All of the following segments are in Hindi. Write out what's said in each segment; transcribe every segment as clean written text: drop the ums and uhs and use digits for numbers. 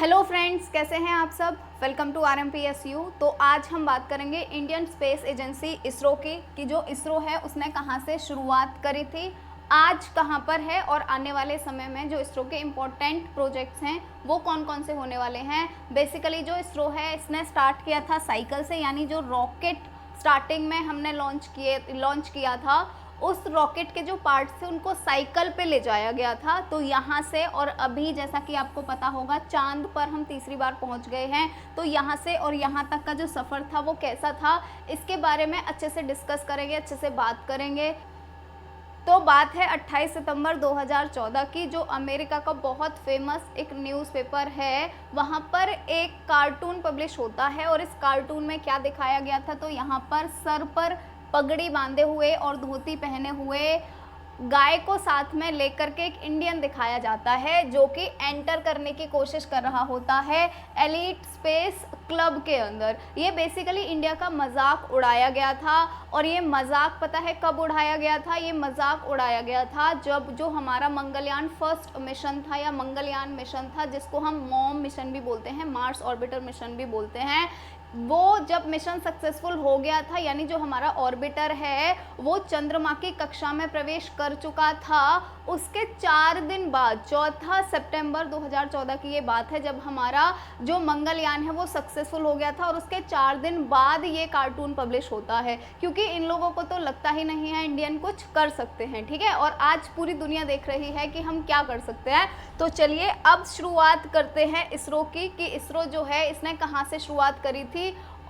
हेलो फ्रेंड्स, कैसे हैं आप सब। Welcome to RMPSU। तो आज हम बात करेंगे इंडियन स्पेस एजेंसी इसरो की कि जो इसरो है उसने कहां से शुरुआत करी थी, आज कहां पर है और आने वाले समय में जो इसरो के इम्पोर्टेंट प्रोजेक्ट्स हैं वो कौन कौन से होने वाले हैं। बेसिकली जो इसरो है इसने स्टार्ट किया था साइकिल से, यानी जो रॉकेट स्टार्टिंग में हमने लॉन्च किया था उस रॉकेट के जो पार्ट्स थे उनको साइकिल पे ले जाया गया था। तो यहाँ से और अभी जैसा कि आपको पता होगा चांद पर हम तीसरी बार पहुँच गए हैं। तो यहाँ से और यहाँ तक का जो सफ़र था वो कैसा था, इसके बारे में अच्छे से डिस्कस करेंगे, अच्छे से बात करेंगे। तो बात है 28 सितंबर 2014 की, जो अमेरिका का बहुत फेमस एक न्यूज़पेपर है, वहाँ पर एक कार्टून पब्लिश होता है। और इस कार्टून में क्या दिखाया गया था, तो यहाँ पर सर पर पगड़ी बांधे हुए और धोती पहने हुए गाय को साथ में लेकर के एक इंडियन दिखाया जाता है जो कि एंटर करने की कोशिश कर रहा होता है एलीट स्पेस क्लब के अंदर। ये बेसिकली इंडिया का मजाक उड़ाया गया था। और ये मजाक पता है कब उड़ाया गया था, ये मजाक उड़ाया गया था जब जो हमारा मंगलयान फर्स्ट मिशन था या मंगलयान मिशन था, जिसको हम मॉम मिशन भी बोलते हैं, मार्स ऑर्बिटर मिशन भी बोलते हैं, वो जब मिशन सक्सेसफुल हो गया था, यानी जो हमारा ऑर्बिटर है वो चंद्रमा की कक्षा में प्रवेश कर चुका था, उसके 4 दिन बाद 4 सितंबर 2014 की ये बात है जब हमारा जो मंगलयान है वो सक्सेसफुल हो गया था। और उसके 4 दिन बाद ये कार्टून पब्लिश होता है, क्योंकि इन लोगों को तो लगता ही नहीं है इंडियन कुछ कर सकते हैं, ठीक है। और आज पूरी दुनिया देख रही है कि हम क्या कर सकते हैं। तो चलिए अब शुरुआत करते हैं इसरो की कि इसरो जो है इसने कहाँ से शुरुआत करी थी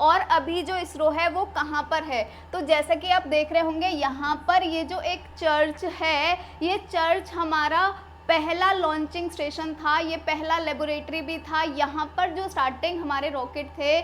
और अभी जो इसरो है वो कहाँ पर है। तो जैसे कि आप देख रहे होंगे यहाँ पर ये जो एक चर्च है, ये चर्च हमारा पहला लॉन्चिंग स्टेशन था, ये पहला लेबोरेटरी भी था। यहाँ पर जो स्टार्टिंग हमारे रॉकेट थे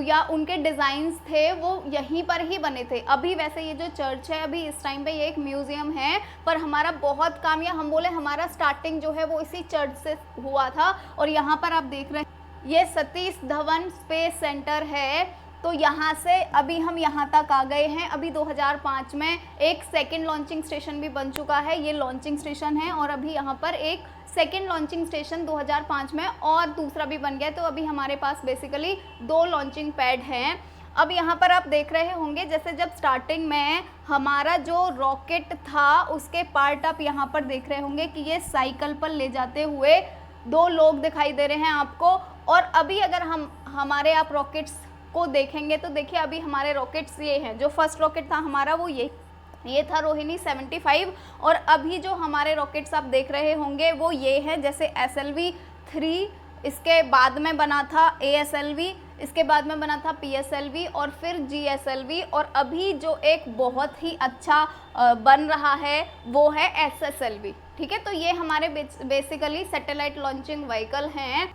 या उनके डिज़ाइंस थे वो यहीं पर ही बने थे। अभी वैसे ये जो चर्च है अभी इस टाइम पे ये एक म्यूज़ियम है, पर हमारा बहुत काम, या हम बोले हमारा स्टार्टिंग जो है वो इसी चर्च से हुआ था। और यहाँ पर आप देख रहे हैं ये सतीश धवन स्पेस सेंटर है। तो यहाँ से अभी हम यहाँ तक आ गए हैं। अभी 2005 में एक सेकंड लॉन्चिंग स्टेशन भी बन चुका है, ये लॉन्चिंग स्टेशन है। और अभी यहाँ पर एक सेकंड लॉन्चिंग स्टेशन 2005 में और दूसरा भी बन गया। तो अभी हमारे पास बेसिकली 2 लॉन्चिंग पैड हैं। अब यहाँ पर आप देख रहे होंगे जैसे जब स्टार्टिंग में हमारा जो रॉकेट था उसके पार्ट आप यहाँ पर देख रहे होंगे कि ये साइकिल पर ले जाते हुए 2 लोग दिखाई दे रहे हैं आपको। और अभी अगर हम हमारे आप रॉकेट्स को देखेंगे तो देखिए अभी हमारे रॉकेट्स ये हैं। जो फर्स्ट रॉकेट था हमारा वो ये था रोहिणी 75। और अभी जो हमारे रॉकेट्स आप देख रहे होंगे वो ये हैं, जैसे SLV-3, इसके बाद में बना था ASLV, इसके बाद में बना था PSLV और फिर GSLV। और अभी जो एक बहुत ही अच्छा बन रहा है वो है SSLV, ठीक है। तो ये हमारे बेसिकली सैटेलाइट लॉन्चिंग व्हीकल हैं।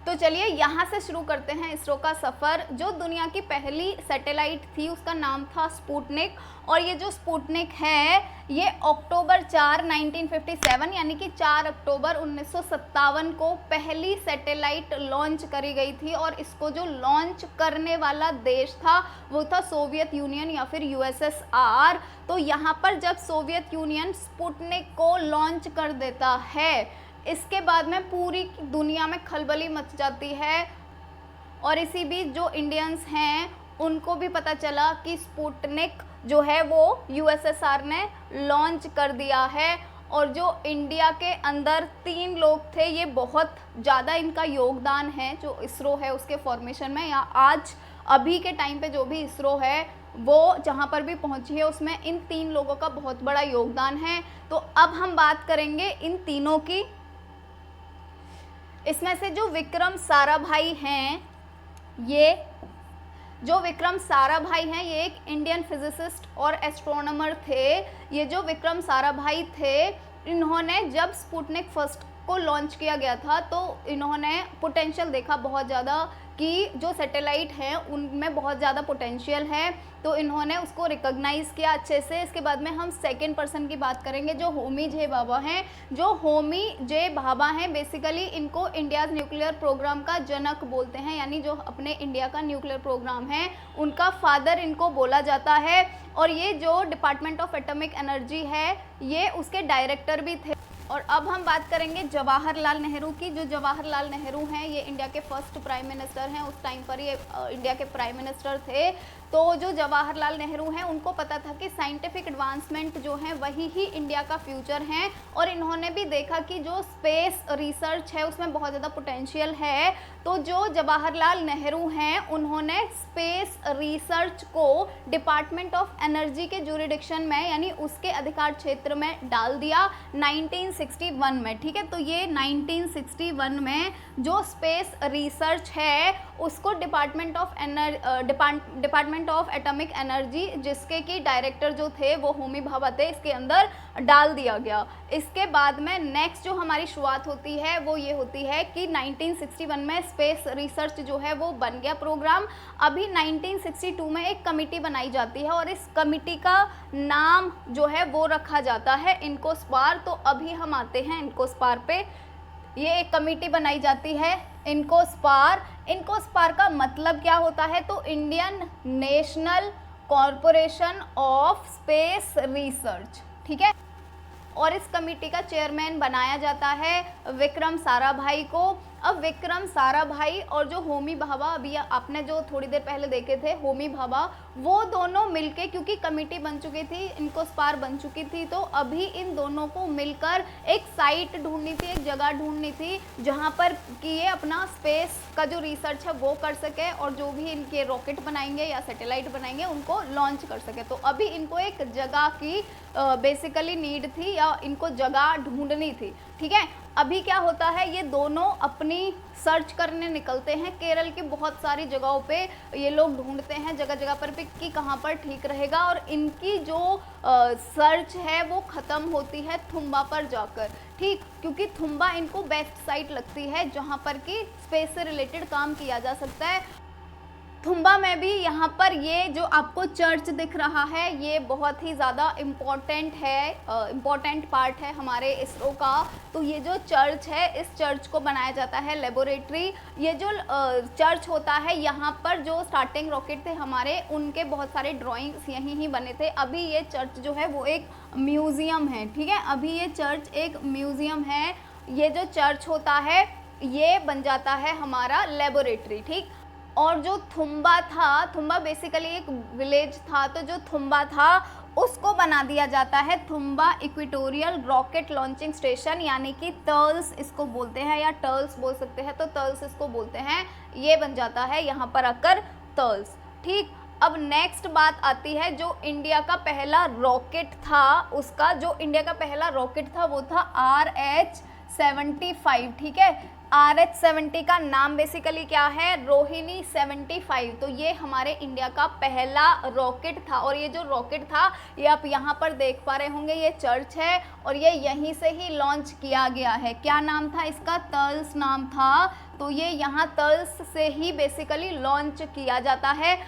तो चलिए यहाँ से शुरू करते हैं इसरो का सफ़र। जो दुनिया की पहली सैटेलाइट थी उसका नाम था स्पुतनिक। और ये जो स्पुतनिक है ये अक्टूबर 4, 1957 यानी कि 4 अक्टूबर 1957 को पहली सैटेलाइट लॉन्च करी गई थी। और इसको जो लॉन्च करने वाला देश था वो था सोवियत यूनियन या फिर USSR। तो यहाँ पर जब सोवियत यूनियन स्पुतनिक को लॉन्च कर देता है, इसके बाद में पूरी दुनिया में खलबली मच जाती है। और इसी बीच जो इंडियंस हैं उनको भी पता चला कि स्पुतनिक जो है वो USSR ने लॉन्च कर दिया है। और जो इंडिया के अंदर 3 लोग थे, ये बहुत ज़्यादा इनका योगदान है जो इसरो है उसके फॉर्मेशन में, या आज अभी के टाइम पे जो भी इसरो है वो जहाँ पर भी पहुँची है उसमें इन 3 लोगों का बहुत बड़ा योगदान है। तो अब हम बात करेंगे इन तीनों की। इसमें से जो विक्रम साराभाई हैं, ये जो विक्रम साराभाई हैं ये एक इंडियन फिजिसिस्ट और एस्ट्रोनॉमर थे। ये जो विक्रम साराभाई थे इन्होंने जब स्पुतनिक फर्स्ट को लॉन्च किया गया था तो इन्होंने पोटेंशियल देखा बहुत ज़्यादा कि जो सैटेलाइट हैं उनमें बहुत ज़्यादा पोटेंशियल है। तो इन्होंने उसको रिकॉग्नाइज़ किया अच्छे से। इसके बाद में हम सेकंड पर्सन की बात करेंगे जो होमी जे भाभा हैं। जो होमी जे भाभा हैं बेसिकली इनको इंडियाज़ न्यूक्लियर प्रोग्राम का जनक बोलते हैं, यानी जो अपने इंडिया का न्यूक्लियर प्रोग्राम है उनका फादर इनको बोला जाता है। और ये जो डिपार्टमेंट ऑफ एटॉमिक एनर्जी है ये उसके डायरेक्टर भी थे। और अब हम बात करेंगे जवाहरलाल नेहरू की। जो जवाहरलाल नेहरू हैं ये इंडिया के फर्स्ट प्राइम मिनिस्टर हैं, उस टाइम पर ये इंडिया के प्राइम मिनिस्टर थे। तो जो जवाहरलाल नेहरू हैं उनको पता था कि साइंटिफिक एडवांसमेंट जो है वही ही इंडिया का फ्यूचर है, और इन्होंने भी देखा कि जो स्पेस रिसर्च है उसमें बहुत ज़्यादा पोटेंशियल है। तो जो जवाहरलाल नेहरू हैं उन्होंने स्पेस रिसर्च को डिपार्टमेंट ऑफ एनर्जी के ज्यूरिडिक्शन में यानी उसके अधिकार क्षेत्र में डाल दिया 1961 में। ठीक है, तो ये 1961 में जो स्पेस रिसर्च है उसको डिपार्टमेंट ऑफ एटॉमिक एनर्जी, जिसके की डायरेक्टर जो थे वो होमी भाभा थे, इसके अंदर डाल दिया गया। इसके बाद में नेक्स्ट जो हमारी शुरुआत होती है वो ये होती है कि 1961 में स्पेस रिसर्च जो है वो बन गया प्रोग्राम। अभी 1962 में एक कमिटी बनाई जाती है और इस कमिटी का नाम जो है वो रखा जाता है इनकोस्पार। तो अभी हम आते हैं इनकोस्पार पे। ये एक कमेटी बनाई जाती है इनकोस्पार। इनकोस्पार का मतलब क्या होता है? तो Indian national corporation of space research. ठीक है, और इस कमेटी का चेयरमैन बनाया जाता है विक्रम साराभाई को। अब विक्रम साराभाई और जो होमी भाभा, अभी आपने जो थोड़ी देर पहले देखे थे होमी भाभा, वो दोनों मिलके, क्योंकि कमेटी बन चुकी थी, इनकोस्पार बन चुकी थी, तो अभी इन दोनों को मिलकर एक साइट ढूंढनी थी, एक जगह ढूंढनी थी जहाँ पर कि ये अपना स्पेस का जो रिसर्च है वो कर सके और जो भी इनके रॉकेट बनाएंगे या सैटेलाइट बनाएंगे उनको लॉन्च कर सके। तो अभी इनको एक जगह की बेसिकली नीड थी या इनको जगह ढूंढनी थी। ठीक है, अभी क्या होता है, ये दोनों अपनी सर्च करने निकलते हैं। केरल की बहुत सारी जगहों पे ये लोग ढूंढते हैं जगह जगह पर भी कि कहाँ पर ठीक रहेगा, और इनकी जो सर्च है वो ख़त्म होती है थुम्बा पर जाकर। ठीक, क्योंकि थुम्बा इनको बेस्ट साइट लगती है जहाँ पर कि स्पेस से रिलेटेड काम किया जा सकता है। थुम्बा में भी यहाँ पर ये जो आपको चर्च दिख रहा है ये बहुत ही ज़्यादा इम्पॉर्टेंट है, इम्पॉर्टेंट पार्ट है हमारे इसरो का। तो ये जो चर्च है, इस चर्च को बनाया जाता है लेबोरेटरी। ये जो चर्च होता है, यहाँ पर जो स्टार्टिंग रॉकेट थे हमारे, उनके बहुत सारे ड्राइंग्स यहीं ही बने थे। अभी ये चर्च जो है वो एक म्यूज़ियम है। ठीक है, अभी ये चर्च एक म्यूज़ियम है। ये जो चर्च होता है ये बन जाता है हमारा लेबोरेटरी। ठीक, और जो थुम्बा था, थुम्बा बेसिकली एक विलेज था, तो जो थुम्बा था उसको बना दिया जाता है Thumba equatorial rocket launching station, यानी कि टर्ल्स इसको बोलते हैं या टर्ल्स बोल सकते हैं, तो टर्ल्स इसको बोलते हैं। ये बन जाता है यहाँ पर आकर टर्ल्स। ठीक, अब नेक्स्ट बात आती है जो इंडिया का पहला रॉकेट था, उसका जो इंडिया का पहला रॉकेट था वो था RH-75। ठीक है, RH-70 का नाम बेसिकली क्या है? रोहिणी 75। तो ये हमारे इंडिया का पहला रॉकेट था, और ये जो रॉकेट था ये आप यहाँ पर देख पा रहे होंगे, ये चर्च है और ये यहीं से ही लॉन्च किया गया है। क्या नाम था इसका? टर्ल्स नाम था। तो ये यहाँ टर्ल्स से ही बेसिकली लॉन्च किया जाता है।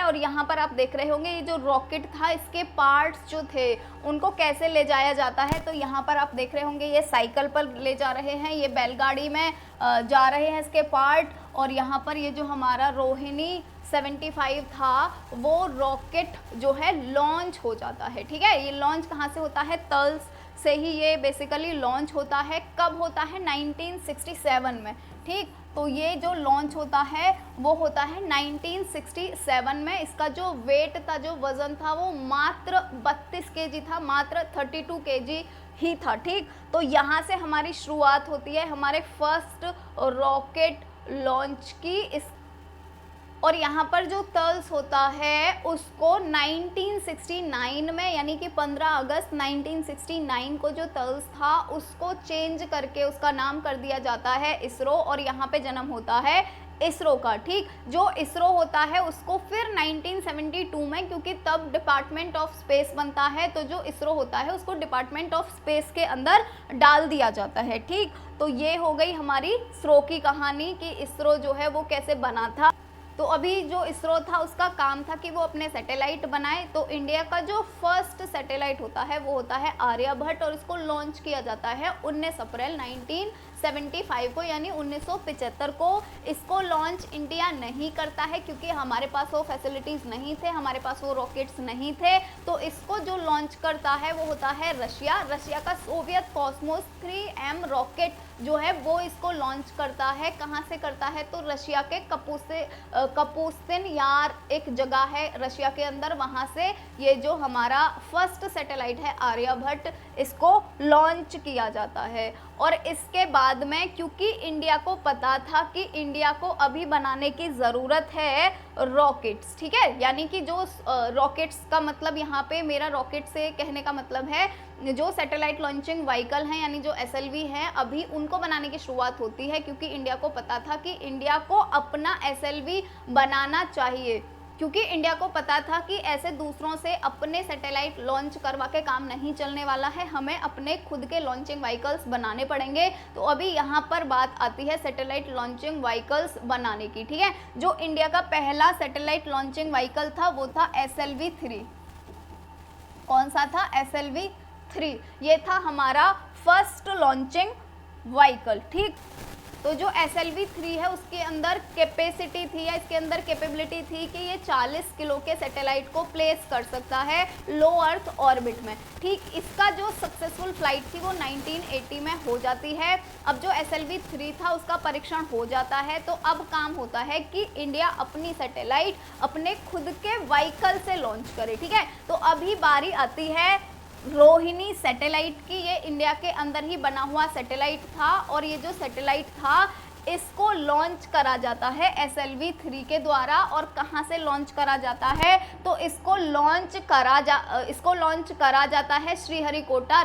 और यहाँ पर आप देख रहे होंगे ये जो रॉकेट था इसके पार्ट्स जो थे उनको कैसे ले जाया जाता है। तो यहाँ पर आप देख रहे होंगे ये साइकिल पर ले जा रहे हैं, ये बैलगाड़ी में जा रहे हैं इसके पार्ट, और यहाँ पर ये जो हमारा रोहिणी 75 था वो रॉकेट जो है लॉन्च हो जाता है। ठीक है, ये लॉन्च कहाँ से होता है? टर्ल्स से ही ये बेसिकली लॉन्च होता है। कब होता है? 1967 में। ठीक, तो ये जो लॉन्च होता है वो होता है 1967 में। इसका जो वेट था, जो वज़न था वो मात्र 32 kg था, मात्र 32 kg ही था। ठीक, तो यहाँ से हमारी शुरुआत होती है हमारे फर्स्ट रॉकेट लॉन्च की। और यहाँ पर जो टर्ल्स होता है उसको 1969 में, यानी कि 15 अगस्त 1969 को जो टर्ल्स था उसको चेंज करके उसका नाम कर दिया जाता है इसरो, और यहाँ पे जन्म होता है इसरो का। ठीक, जो इसरो होता है उसको फिर 1972 में, क्योंकि तब डिपार्टमेंट ऑफ स्पेस बनता है, तो जो इसरो होता है उसको डिपार्टमेंट ऑफ स्पेस के अंदर डाल दिया जाता है। ठीक, तो ये हो गई हमारी इसरो की कहानी कि इसरो जो है वो कैसे बना था। तो अभी जो इसरो था उसका काम था कि वो अपने सैटेलाइट बनाए। तो इंडिया का जो फर्स्ट सैटेलाइट होता है वो होता है आर्यभट्ट, और इसको लॉन्च किया जाता है 19 अप्रैल 1975 को, यानी 1975 को। इसको लॉन्च इंडिया नहीं करता है क्योंकि हमारे पास वो फैसिलिटीज़ नहीं थे, हमारे पास वो रॉकेट्स नहीं थे। तो इसको जो लॉन्च करता है वो होता है रशिया। रशिया का सोवियत कॉस्मोस 3M रॉकेट जो है वो इसको लॉन्च करता है। कहाँ से करता है? तो रशिया के कपूस्तिन यार एक जगह है रशिया के अंदर, वहाँ से ये जो हमारा फर्स्ट सैटेलाइट है आर्यभट्ट, इसको लॉन्च किया जाता है। और इसके बाद में क्योंकि इंडिया को पता था कि इंडिया को अभी बनाने की ज़रूरत है रॉकेट्स, ठीक है, यानी कि जो रॉकेट्स का मतलब यहाँ पे मेरा रॉकेट से कहने का मतलब है जो सैटेलाइट लॉन्चिंग व्हीकल हैं, यानी जो SLV हैं, अभी उनको बनाने की शुरुआत होती है क्योंकि इंडिया को पता था कि इंडिया को अपना SLV बनाना चाहिए। क्योंकि इंडिया को पता था कि ऐसे दूसरों से अपने सैटेलाइट लॉन्च करवा के काम नहीं चलने वाला है, हमें अपने खुद के लॉन्चिंग व्हीकल्स बनाने पड़ेंगे। तो अभी यहाँ पर बात आती है सैटेलाइट लॉन्चिंग व्हीकल्स बनाने की, ठीक है। जो इंडिया का पहला सैटेलाइट लॉन्चिंग व्हीकल था वो था SLV-3। कौन सा था? SLV-3। ये था हमारा फर्स्ट लॉन्चिंग व्हीकल, ठीक। तो जो SLV-3 है उसके अंदर कैपेसिटी थी या इसके अंदर कैपेबिलिटी थी कि ये 40 किलो के सैटेलाइट को प्लेस कर सकता है लो अर्थ ऑर्बिट में, ठीक। इसका जो सक्सेसफुल फ्लाइट थी वो 1980 में हो जाती है। अब जो SLV-3 था उसका परीक्षण हो जाता है। तो अब काम होता है कि इंडिया अपनी सैटेलाइट अपने खुद के व्हीकल से लॉन्च करे, ठीक है। तो अभी बारी आती है रोहिणी सैटेलाइट की। ये इंडिया के अंदर ही बना हुआ सैटेलाइट था और ये जो सैटेलाइट था इसको लॉन्च करा जाता है SLV-3 के द्वारा। और कहाँ से लॉन्च करा जाता है? तो इसको लॉन्च करा जाता है श्रीहरिकोटा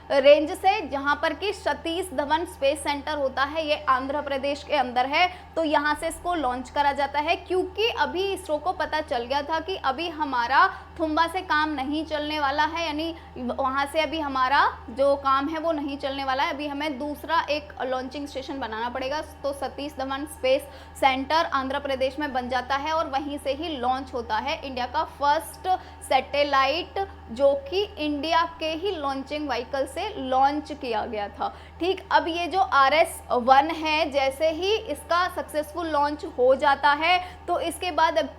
रेंज से, जहाँ पर कि सतीश धवन स्पेस सेंटर होता है, ये आंध्र प्रदेश के अंदर है। तो यहाँ से इसको लॉन्च करा जाता है क्योंकि अभी इसरो को पता चल गया था कि अभी हमारा थुम्बा से काम नहीं चलने वाला है, यानी वहाँ से अभी हमारा जो काम है वो नहीं चलने वाला है, अभी हमें दूसरा एक लॉन्चिंग स्टेशन बनाना पड़ेगा। तो सतीश धवन स्पेस सेंटर आंध्र प्रदेश में बन जाता है और वहीं से ही लॉन्च होता है इंडिया का फर्स्ट सैटेलाइट, जो कि इंडिया के ही लॉन्चिंग व्हीकल से लॉन्च किया गया था, ठीक। अब ये जो RS-1 है, जैसे ही इसका सक्सेसफुल लॉन्च हो जाता है तो इसके बाद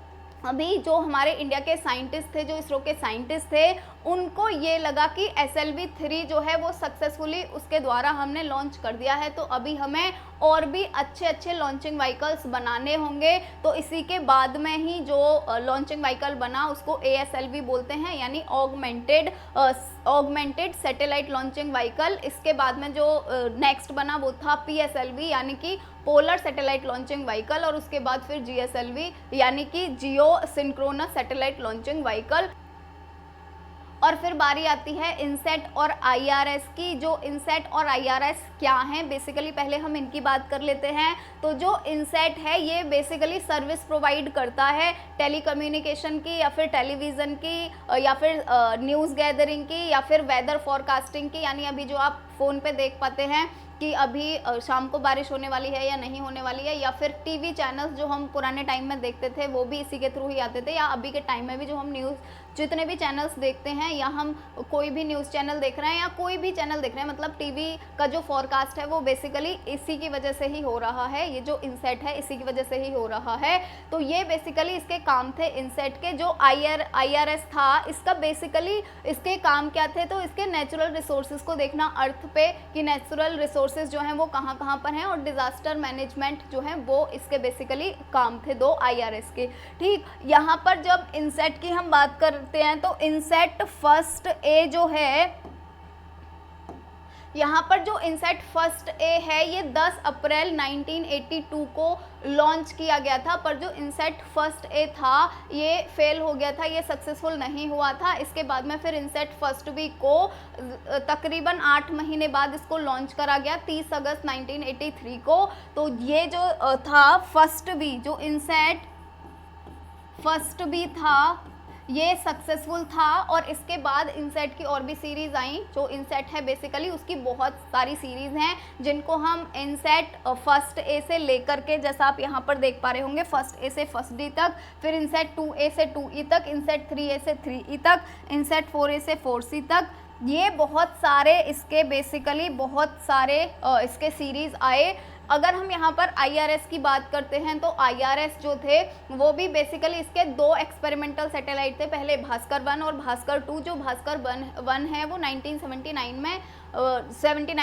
अभी जो हमारे इंडिया के साइंटिस्ट थे, जो इसरो के साइंटिस्ट थे, उनको ये लगा कि SLV-3 जो है वो सक्सेसफुली उसके द्वारा हमने लॉन्च कर दिया है, तो अभी हमें और भी अच्छे अच्छे लॉन्चिंग व्हीकल्स बनाने होंगे। तो इसी के बाद में ही जो लॉन्चिंग व्हीकल बना उसको ASLV बोलते हैं, यानी ऑगमेंटेड सैटेलाइट लॉन्चिंग व्हीकल। इसके बाद में जो नेक्स्ट बना वो था PSLV, यानी कि पोलर सैटेलाइट लॉन्चिंग व्हीकल, और उसके बाद फिर GSLV, यानी कि जियो सिंक्रोनस सैटेलाइट लॉन्चिंग व्हीकल। और फिर बारी आती है इनसेट और IRS की। जो इनसेट और IRS क्या हैं, बेसिकली पहले हम इनकी बात कर लेते हैं। तो जो इनसेट है ये बेसिकली सर्विस प्रोवाइड करता है टेलीकम्युनिकेशन की, या फिर टेलीविज़न की, या फिर न्यूज़ गैदरिंग की, या फिर वेदर फॉरकास्टिंग की। यानी अभी जो आप फ़ोन पे देख पाते हैं कि अभी शाम को बारिश होने वाली है या नहीं होने वाली है, या फिर टीवी चैनल्स जो हम पुराने टाइम में देखते थे वो भी इसी के थ्रू ही आते थे, या अभी के टाइम में भी जो हम न्यूज़ जितने भी चैनल्स देखते हैं, या हम कोई भी न्यूज़ चैनल देख रहे हैं या कोई भी चैनल देख रहे हैं, मतलब टीवी का जो फॉरकास्ट है वो बेसिकली इसी की वजह से ही हो रहा है। ये जो इनसेट है इसी की वजह से ही हो रहा है। तो ये बेसिकली इसके काम थे इनसेट के। जो IRS था, इसका बेसिकली इसके काम क्या थे? तो इसके नेचुरल रिसोर्सेज को देखना अर्थ पे कि नेचुरल रिसोर्सेज जो हैं वो कहाँ कहाँ पर हैं, और डिज़ास्टर मैनेजमेंट जो है वो इसके बेसिकली काम थे 2 IRS के, ठीक। यहाँ पर जब इनसेट की हम बात करते हैं तो इनसेट फर्स्ट ए जो है, यहाँ पर जो इनसेट फर्स्ट ए है ये 10 अप्रैल 1982 को लॉन्च किया गया था। पर जो इनसेट फर्स्ट ए था ये फेल हो गया था, ये सक्सेसफुल नहीं हुआ था। इसके बाद में फिर इनसेट फर्स्ट बी को तकरीबन 8 महीने बाद इसको लॉन्च करा गया 30 अगस्त 1983 को। तो ये जो था फर्स्ट बी, जो इनसेट फर्स्ट बी था ये सक्सेसफुल था। और इसके बाद इनसेट की और भी सीरीज़ आई। जो इनसेट है बेसिकली उसकी बहुत सारी सीरीज़ हैं जिनको हम इनसेट फर्स्ट ए से लेकर के, जैसा आप यहाँ पर देख पा रहे होंगे, फर्स्ट ए से फर्स्ट डी तक, फिर इनसेट 2A से 2E तक, इनसेट 3A से 3E तक, इनसेट 4A से 4C तक, ये बहुत सारे इसके बेसिकली बहुत सारे इसके सीरीज़ आए। अगर हम यहाँ पर IRS की बात करते हैं तो IRS जो थे वो भी बेसिकली इसके 2 एक्सपेरिमेंटल सैटेलाइट थे, पहले भास्कर 1 और भास्कर 2। जो भास्कर 1 है वो 1979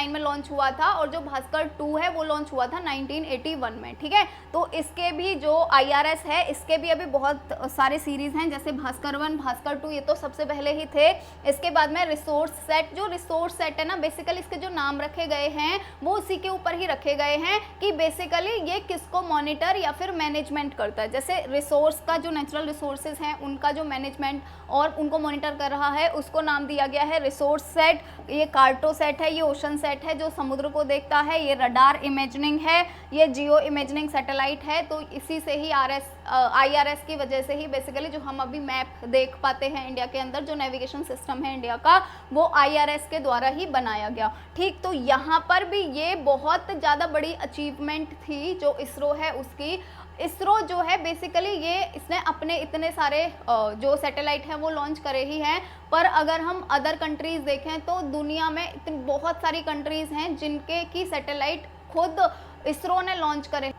में लॉन्च हुआ था, और जो भास्कर 2 है वो लॉन्च हुआ था 1981 में, ठीक है। तो इसके भी जो IRS है इसके भी अभी बहुत सारे सीरीज़ हैं, जैसे भास्कर 1, भास्कर 2, ये तो सबसे पहले ही थे। इसके बाद में रिसोर्स सेट, जो रिसोर्स सेट है ना, बेसिकली इसके जो नाम रखे गए हैं वो उसी के ऊपर ही रखे गए हैं कि बेसिकली ये किसको मॉनिटर या फिर मैनेजमेंट करता है। जैसे रिसोर्स का जो नेचुरल रिसोर्सेज हैं उनका जो मैनेजमेंट और उनको मॉनिटर कर रहा है उसको नाम दिया गया है रिसोर्स सेट। ये कार्टो सेट है, ये ओशन सेट है जो समुद्र को देखता है, ये रडार इमेजिंग है, ये जियो इमेजिंग सैटेलाइट है। तो इसी से ही IRS की वजह से ही बेसिकली जो हम अभी मैप देख पाते हैं इंडिया के अंदर, जो नेविगेशन सिस्टम है इंडिया का, वो IRS के द्वारा ही बनाया गया, ठीक। तो यहाँ पर भी ये बहुत ज़्यादा बड़ी अचीवमेंट थी जो इसरो है उसकी। इसरो जो है बेसिकली ये इसने अपने इतने सारे जो सैटेलाइट हैं वो लॉन्च करे ही हैं, पर अगर हम अदर कंट्रीज़ देखें तो दुनिया में बहुत सारी कंट्रीज़ हैं जिनके की सैटेलाइट खुद इसरो ने लॉन्च करे।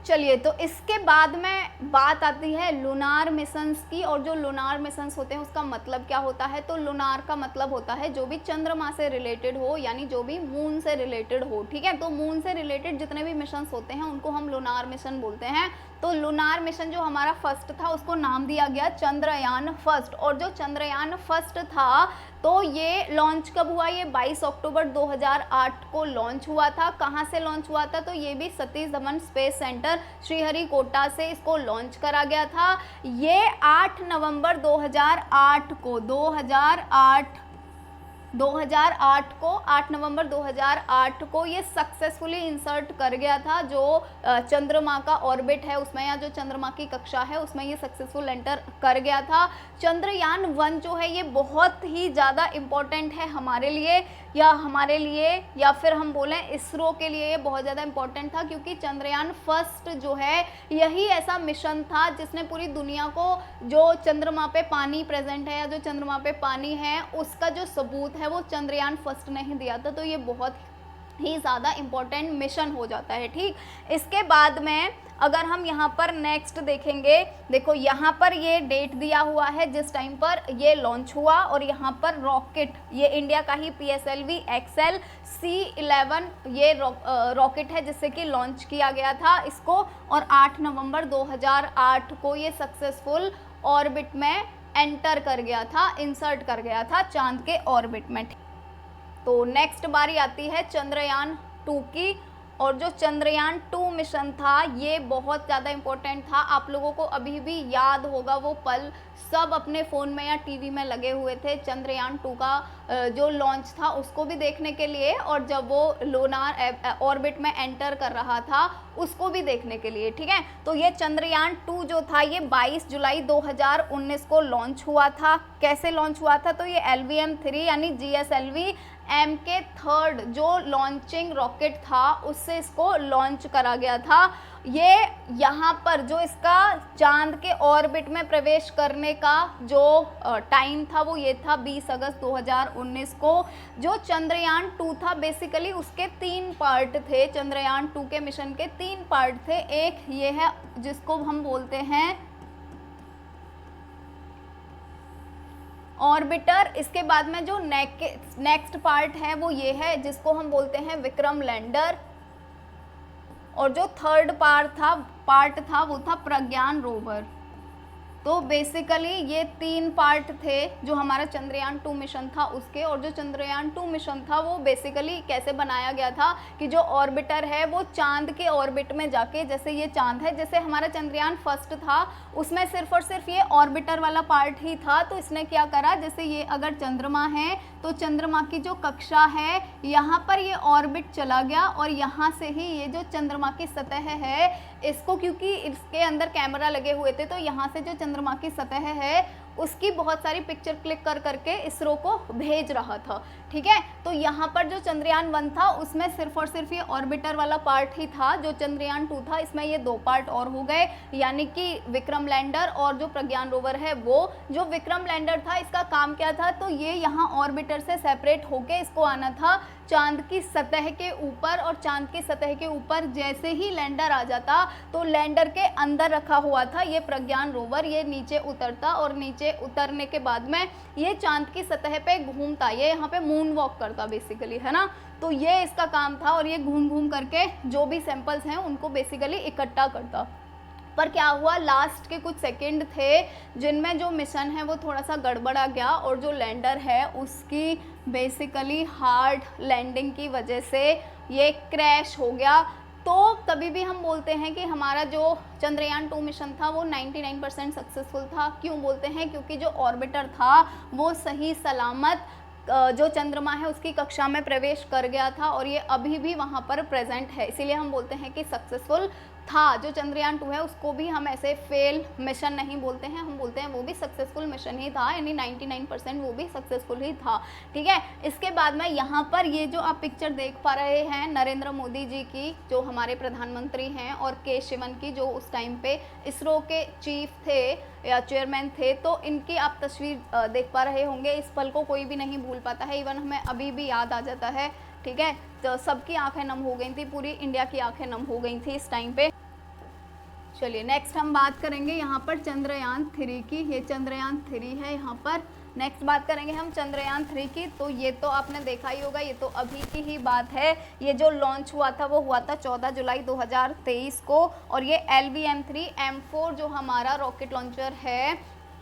चलिए, तो इसके बाद में बात आती है लूनार मिशंस की। और जो लूनार मिशंस होते हैं उसका मतलब क्या होता है, तो लूनार का मतलब होता है जो भी चंद्रमा से रिलेटेड हो, यानी जो भी मून से रिलेटेड हो, ठीक है। तो मून से रिलेटेड जितने भी मिशंस होते हैं उनको हम लूनार मिशन बोलते हैं। तो लूनार मिशन जो हमारा फर्स्ट था उसको नाम दिया गया चंद्रयान फर्स्ट। और जो चंद्रयान फर्स्ट था तो ये लॉन्च कब हुआ, ये 22 अक्टूबर 2008 को लॉन्च हुआ था। कहाँ से लॉन्च हुआ था, तो ये भी सतीश धवन स्पेस सेंटर श्रीहरिकोटा से इसको लॉन्च करा गया था। ये 8 नवंबर 2008 को 8 नवंबर 2008 को ये सक्सेसफुली इंसर्ट कर गया था। जो चंद्रमा का ऑर्बिट है उसमें, या जो चंद्रमा की कक्षा है उसमें ये सक्सेसफुल एंटर कर गया था। चंद्रयान 1 जो है ये बहुत ही ज़्यादा इम्पोर्टेंट है हमारे लिए, या फिर हम बोलें इसरो के लिए ये बहुत ज़्यादा इम्पोर्टेंट था, क्योंकि चंद्रयान फर्स्ट जो है यही ऐसा मिशन था जिसने पूरी दुनिया को जो चंद्रमा पे पानी प्रेजेंट है या जो चंद्रमा पे पानी है उसका जो सबूत है वो चंद्रयान फर्स्ट ने ही दिया था। तो ये बहुत ही ज़्यादा इम्पोर्टेंट मिशन हो जाता है, ठीक। इसके बाद में अगर हम यहाँ पर नेक्स्ट देखेंगे, देखो यहाँ पर ये डेट दिया हुआ है जिस टाइम पर ये लॉन्च हुआ, और यहाँ पर रॉकेट, ये इंडिया का ही PSLV XL C11 ये रॉकेट है जिससे कि लॉन्च किया गया था इसको। और 8 नवंबर 2008 को ये सक्सेसफुल ऑर्बिट में एंटर कर गया था, इंसर्ट कर गया था चांद के ऑर्बिट में। तो नेक्स्ट बारी आती है चंद्रयान 2 की। और जो चंद्रयान 2 मिशन था ये बहुत ज़्यादा इम्पोर्टेंट था। आप लोगों को अभी भी याद होगा वो पल, सब अपने फ़ोन में या टीवी में लगे हुए थे चंद्रयान 2 का जो लॉन्च था उसको भी देखने के लिए, और जब वो लूनार ऑर्बिट में एंटर कर रहा था उसको भी देखने के लिए, ठीक है। तो ये चंद्रयान 2 जो था ये 22 जुलाई 2019 को लॉन्च हुआ था। कैसे लॉन्च हुआ था, तो ये LVM-3 यानी GSLV MK 3 जो लॉन्चिंग रॉकेट था उससे इसको लॉन्च करा गया था। ये यहाँ पर जो इसका चांद के ऑर्बिट में प्रवेश करने का जो टाइम था वो ये था 20 अगस्त 2019 को। जो चंद्रयान 2 था बेसिकली उसके 3 पार्ट थे, चंद्रयान 2 के मिशन के 3 पार्ट थे। एक ये है जिसको हम बोलते हैं ऑर्बिटर। इसके बाद में जो नेक्स्ट पार्ट है वो ये है जिसको हम बोलते हैं विक्रम लैंडर। और जो थर्ड पार्ट था वो था प्रज्ञान रोवर। तो बेसिकली ये 3 पार्ट थे जो हमारा चंद्रयान 2 मिशन था उसके। और जो चंद्रयान 2 मिशन था वो बेसिकली कैसे बनाया गया था कि जो ऑर्बिटर है वो चांद के ऑर्बिट में जाके, जैसे ये चांद है, जैसे हमारा चंद्रयान फर्स्ट था उसमें सिर्फ और सिर्फ ये ऑर्बिटर वाला पार्ट ही था। तो इसने क्या करा, जैसे ये अगर चंद्रमा है तो चंद्रमा की जो कक्षा है यहाँ पर ये ऑर्बिट चला गया, और यहाँ से ही ये जो चंद्रमा की सतह है इसको, क्योंकि इसके अंदर कैमरा लगे हुए थे तो यहाँ से जो चंद्रमा की सतह है उसकी बहुत सारी पिक्चर क्लिक कर करके इसरो को भेज रहा था। ठीक है, तो यहाँ पर जो चंद्रयान 1 था उसमें सिर्फ और सिर्फ ये ऑर्बिटर वाला पार्ट ही था। जो चंद्रयान 2 था इसमें ये 2 पार्ट और हो गए, यानी कि विक्रम लैंडर और जो प्रज्ञान रोवर है वो। जो विक्रम लैंडर था इसका काम क्या था, तो ये यहाँ ऑर्बिटर से सेपरेट होके इसको आना था चांद की सतह के ऊपर, और चांद की सतह के ऊपर जैसे ही लैंडर आ जाता तो लैंडर के अंदर रखा हुआ था ये प्रज्ञान रोवर, ये नीचे उतरता और नीचे उतरने के बाद में ये चांद की सतह पे घूमता, ये यहाँ पे मून वॉक करता बेसिकली, है ना। तो ये इसका काम था और ये घूम घूम करके जो भी सैंपल्स हैं उनको बेसिकली इकट्ठा करता। पर क्या हुआ, लास्ट के कुछ सेकंड थे जिनमें जो मिशन है वो थोड़ा सा गड़बड़ा गया और जो लैंडर है उसकी बेसिकली हार्ड लैंडिंग की वजह से ये क्रैश हो गया। तो तभी भी हम बोलते हैं कि हमारा जो चंद्रयान 2 मिशन था वो 99% सक्सेसफुल था। क्यों बोलते हैं, क्योंकि जो ऑर्बिटर था वो सही सलामत जो चंद्रमा है उसकी कक्षा में प्रवेश कर गया था और ये अभी भी वहाँ पर प्रेजेंट है, इसीलिए हम बोलते हैं कि सक्सेसफुल था। जो चंद्रयान 2 है उसको भी हम ऐसे फेल मिशन नहीं बोलते हैं, हम बोलते हैं वो भी सक्सेसफुल मिशन ही था, यानी 99% वो भी सक्सेसफुल ही था। ठीक है, इसके बाद में यहाँ पर ये जो आप पिक्चर देख पा रहे हैं नरेंद्र मोदी जी की, जो हमारे प्रधानमंत्री हैं, और के शिवन की जो उस टाइम पे इसरो के चीफ थे या चेयरमैन थे, तो इनकी आप तस्वीर देख पा रहे होंगे। इस पल को कोई भी नहीं भूल पाता है, इवन हमें अभी भी याद आ जाता है। ठीक है, तो सबकी आंखें नम हो गई थी, पूरी इंडिया की आंखें नम हो गई थी इस टाइम पे। चलिए नेक्स्ट हम बात करेंगे यहाँ पर चंद्रयान 3 की। ये चंद्रयान 3 है यहाँ पर। नेक्स्ट बात करेंगे हम चंद्रयान 3 की। तो ये तो आपने देखा ही होगा, ये तो अभी की ही बात है। ये जो लॉन्च हुआ था वो हुआ था 14 जुलाई 2023 को, और ये LVM-3 M4 जो हमारा रॉकेट लॉन्चर है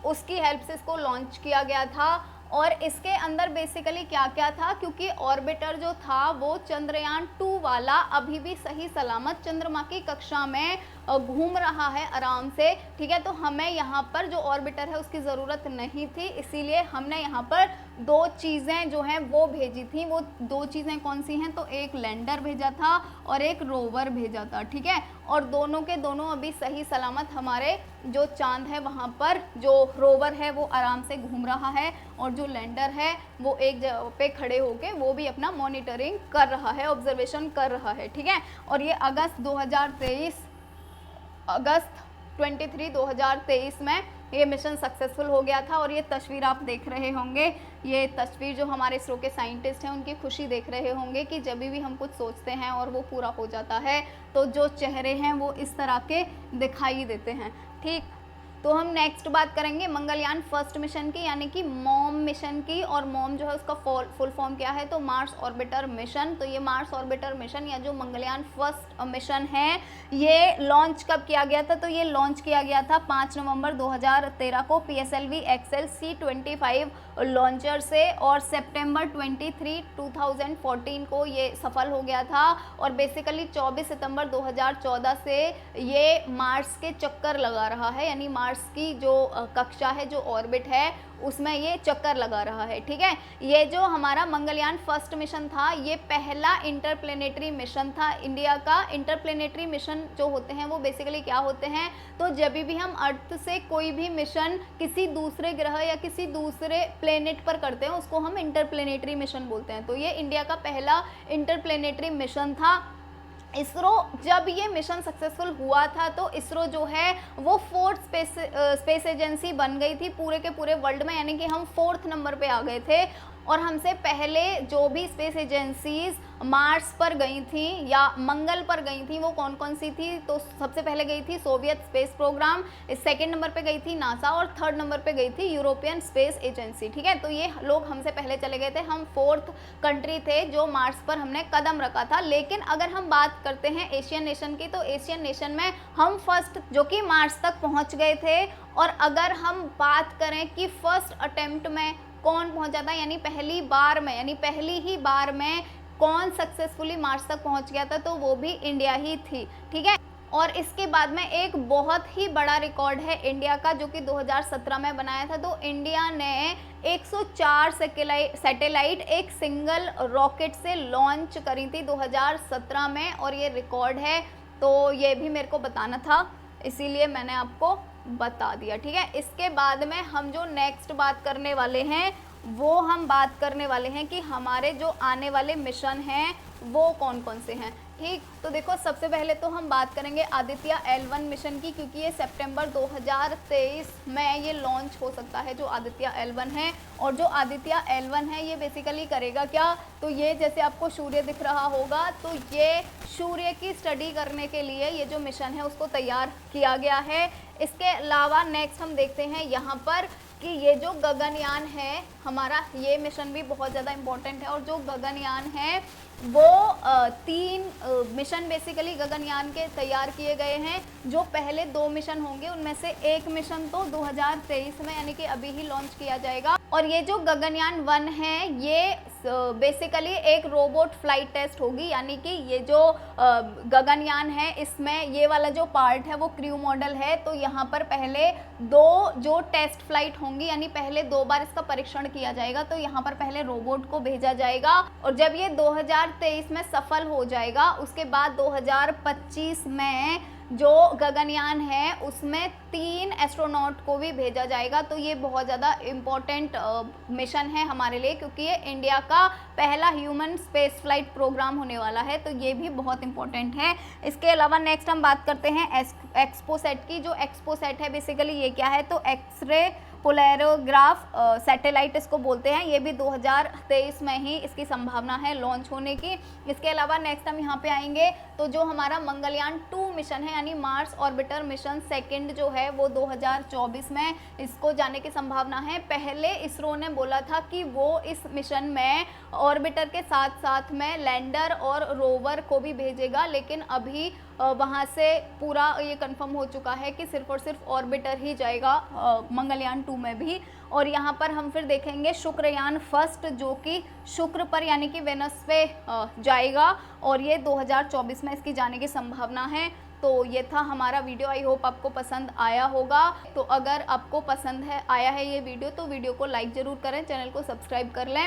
उसकी हेल्प से इसको लॉन्च किया गया था। और इसके अंदर बेसिकली क्या क्या था, क्योंकि ऑर्बिटर जो था वो चंद्रयान 2 वाला अभी भी सही सलामत चंद्रमा की कक्षा में घूम रहा है आराम से। ठीक है, तो हमें यहाँ पर जो ऑर्बिटर है उसकी ज़रूरत नहीं थी, इसीलिए हमने यहाँ पर 2 चीज़ें जो हैं वो भेजी थी। वो 2 चीज़ें कौन सी हैं, तो एक लैंडर भेजा था और एक रोवर भेजा था। ठीक है, और दोनों के दोनों अभी सही सलामत हमारे जो चांद है वहाँ पर जो रोवर है वो आराम से घूम रहा है, और जो लैंडर है वो एक जगह पे खड़े होके वो भी अपना मॉनिटरिंग कर रहा है, ऑब्जर्वेशन कर रहा है। ठीक है, और ये अगस्त 23 2023 में ये मिशन सक्सेसफुल हो गया था। और ये तस्वीर आप देख रहे होंगे, ये तस्वीर जो हमारे इसरो के साइंटिस्ट हैं उनकी खुशी देख रहे होंगे कि जब भी हम कुछ सोचते हैं और वो पूरा हो जाता है तो जो चेहरे हैं वो इस तरह के दिखाई देते हैं। ठीक, तो हम नेक्स्ट बात करेंगे मंगलयान फर्स्ट मिशन की, यानी कि मॉम मिशन की। और मॉम जो है उसका फुल फॉर्म क्या है, तो मार्स ऑर्बिटर मिशन। तो ये मार्स ऑर्बिटर मिशन या जो मंगलयान फर्स्ट मिशन है ये लॉन्च कब किया गया था, तो ये लॉन्च किया गया था 5 नवंबर 2013 को PSLV XL C-25 लॉन्चर से, और सितंबर 23 2014 को ये सफल हो गया था। और बेसिकली 24 सितंबर 2014 से ये मार्स के चक्कर लगा रहा है, यानी मार्स की जो कक्षा है, जो ऑर्बिट है उसमें ये चक्कर लगा रहा है। ठीक है, ये जो हमारा मंगलयान फर्स्ट मिशन था ये पहला इंटरप्लेनेटरी मिशन था इंडिया का। इंटरप्लेनेटरी मिशन जो होते हैं वो बेसिकली क्या होते हैं, तो जब भी हम अर्थ से कोई भी मिशन किसी दूसरे ग्रह या किसी दूसरे प्लेनेट पर करते हैं उसको हम इंटरप्लेनेटरी मिशन बोलते हैं। तो ये इंडिया का पहला इंटरप्लेनेटरी मिशन था। इसरो जब ये मिशन सक्सेसफुल हुआ था तो इसरो जो है वो 4th स्पेस एजेंसी बन गई थी पूरे के पूरे वर्ल्ड में, यानी कि हम 4th नंबर पे आ गए थे। और हमसे पहले जो भी स्पेस एजेंसीज मार्स पर गई थी या मंगल पर गई थी वो कौन कौन सी थी, तो सबसे पहले गई थी Soviet space programme, 2nd number पे गई थी नासा, और 3rd नंबर पे गई थी यूरोपियन स्पेस एजेंसी। ठीक है, तो ये लोग हमसे पहले चले गए थे, हम 4th कंट्री थे जो मार्स पर हमने कदम रखा था। लेकिन अगर हम बात करते हैं एशियन नेशन की, तो एशियन नेशन में हम फर्स्ट जो कि मार्स तक पहुँच गए थे। और अगर हम बात करें कि फर्स्ट अटेम्प्ट में कौन पहुंचा था, यानी पहली बार में, यानी पहली ही बार में कौन सक्सेसफुली मार्स तक पहुंच गया था, तो वो भी इंडिया ही थी। ठीक है, और इसके बाद में एक बहुत ही बड़ा रिकॉर्ड है इंडिया का जो कि 2017 में बनाया था। तो इंडिया ने 104 सैटेलाइट एक सिंगल रॉकेट से लॉन्च करी थी 2017 में, और ये रिकॉर्ड है। तो ये भी मेरे को बताना था, इसीलिए मैंने आपको बता दिया। ठीक है, इसके बाद में हम जो नेक्स्ट बात करने वाले हैं वो हम बात करने वाले हैं कि हमारे जो आने वाले मिशन हैं वो कौन कौन से हैं। ठीक, तो देखो सबसे पहले तो हम बात करेंगे आदित्य L1 मिशन की, क्योंकि ये सितंबर 2023 में ये लॉन्च हो सकता है जो आदित्य L1 है। और जो आदित्य L1 है ये बेसिकली करेगा क्या, तो ये जैसे आपको सूर्य दिख रहा होगा, तो ये सूर्य की स्टडी करने के लिए ये जो मिशन है उसको तैयार किया गया है। इसके अलावा नेक्स्ट हम देखते हैं यहाँ पर कि ये जो गगनयान है हमारा, ये मिशन भी बहुत ज़्यादा इम्पोर्टेंट है। और जो गगनयान है वो 3 मिशन बेसिकली गगनयान के तैयार किए गए हैं। जो पहले 2 मिशन होंगे उनमें से एक मिशन तो 2023 में यानी कि अभी ही लॉन्च किया जाएगा। और ये जो गगनयान 1 है ये बेसिकली एक रोबोट फ्लाइट टेस्ट होगी, यानी कि ये जो गगनयान है इसमें ये वाला जो पार्ट है वो क्रू मॉडल है। तो यहाँ पर पहले 2 जो टेस्ट फ्लाइट होंगी, यानी पहले 2 बार इसका परीक्षण किया जाएगा। तो यहाँ पर पहले रोबोट को भेजा जाएगा और जब ये 2023 में सफल हो जाएगा उसके बाद 2025 में जो गगनयान है उसमें 3 एस्ट्रोनॉट को भी भेजा जाएगा। तो ये बहुत ज़्यादा इम्पोर्टेंट मिशन है हमारे लिए, क्योंकि ये इंडिया का पहला ह्यूमन स्पेस फ्लाइट प्रोग्राम होने वाला है। तो ये भी बहुत इम्पोर्टेंट है। इसके अलावा नेक्स्ट हम बात करते हैं एक्सपोसैट की। जो एक्सपोसैट है बेसिकली ये क्या है, तो एक्सरे पोलैरोग्राफ सैटेलाइट इसको बोलते हैं। ये भी 2023 में ही इसकी संभावना है लॉन्च होने की। इसके अलावा नेक्स्ट हम यहाँ पे आएंगे तो जो हमारा मंगलयान 2 मिशन है यानी मार्स ऑर्बिटर मिशन सेकंड जो है वो 2024 में इसको जाने की संभावना है। पहले इसरो ने बोला था कि वो इस मिशन में ऑर्बिटर के साथ साथ में लैंडर और रोवर को भी भेजेगा, लेकिन अभी वहाँ से पूरा ये कंफर्म हो चुका है कि सिर्फ और सिर्फ ऑर्बिटर ही जाएगा मंगलयान 2 में भी। और यहाँ पर हम फिर देखेंगे शुक्रयान फर्स्ट जो कि शुक्र पर यानी कि वेनस पे जाएगा और ये 2024 में इसकी जाने की संभावना है। तो ये था हमारा वीडियो। आई होप आपको पसंद आया होगा। तो अगर आपको पसंद आया है ये वीडियो तो वीडियो को लाइक ज़रूर करें, चैनल को सब्सक्राइब कर लें